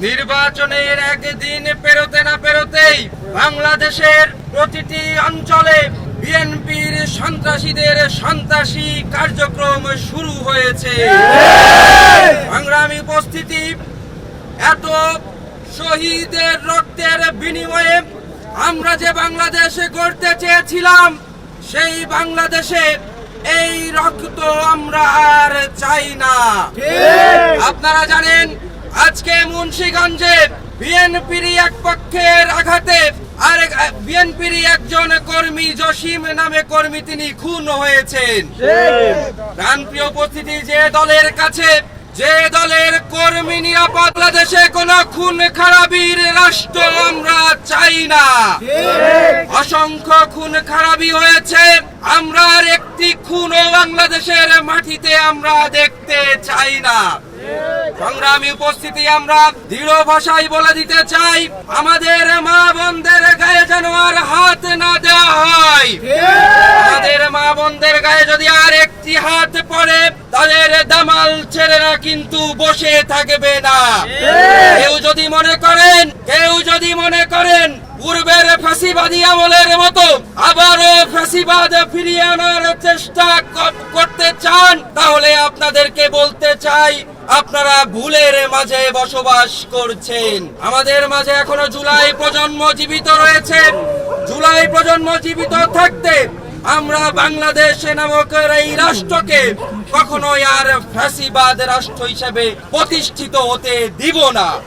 নির্বাচনের একদিন পেরোতে না পেরোতেই বাংলাদেশের প্রতিটি অঞ্চলে বিএনপির সন্ত্রাসীদের সন্ত্রাসী কার্যক্রম শুরু হয়েছে। সংগ্রামী উপস্থিতি, এত শহীদের রক্তের বিনিময়ে আমরা যে বাংলাদেশে গড়তে চেয়েছিলাম, সেই বাংলাদেশে এই রক্ত আমরা আর চাই না। আপনারা জানেন, আজকে মুন্সিগঞ্জে বিএনপির এক পক্ষের আঘাতে আরেক বিএনপির একজন কর্মী জসিম নামে কর্মী তিনি খুন হয়েছেন। প্রাণপ্রিয় উপস্থিতি, যে দলের কর্মী নিরাপদ, বাংলাদেশে কোন খুন খারাপির রাষ্ট্র আমরা চাই না। অসংখ্য খুন খারাপি হয়েছে, আমরা আর একটি খুনও বাংলাদেশের মাটিতে আমরা দেখতে চাই না। সংগ্রামী উপস্থিতি, আমরা দৃঢ় ভাষায় বলে দিতে চাই, আমাদের মা বোনদের গায়ে যেন আর হাত না দেওয়া হয়। আমাদের মা বোনদের গায়ে যদি আর একটি হাত পড়ে, তাদের দামাল ছেলেরা কিন্তু বসে থাকবে না। কেউ যদি মনে করেন পূর্বের ফ্যাসিবাদী আমলের মতো আবারও ফ্যাসিবাদ ফিরিয়ে আনার চেষ্টা করতে চান, তাহলে আপনাদেরকে বলতে চাই, আপনারা ভুলের মাঝে বসবাস করছেন। আমাদের মাঝে এখনো জুলাই প্রজন্ম জীবিত রয়েছে। জুলাই প্রজন্ম জীবিত থাকতে আমরা বাংলাদেশ নামক এই রাষ্ট্রকে কখনোই আর ফ্যাসিবাদ রাষ্ট্র হিসেবে প্রতিষ্ঠিত হতে দিব না।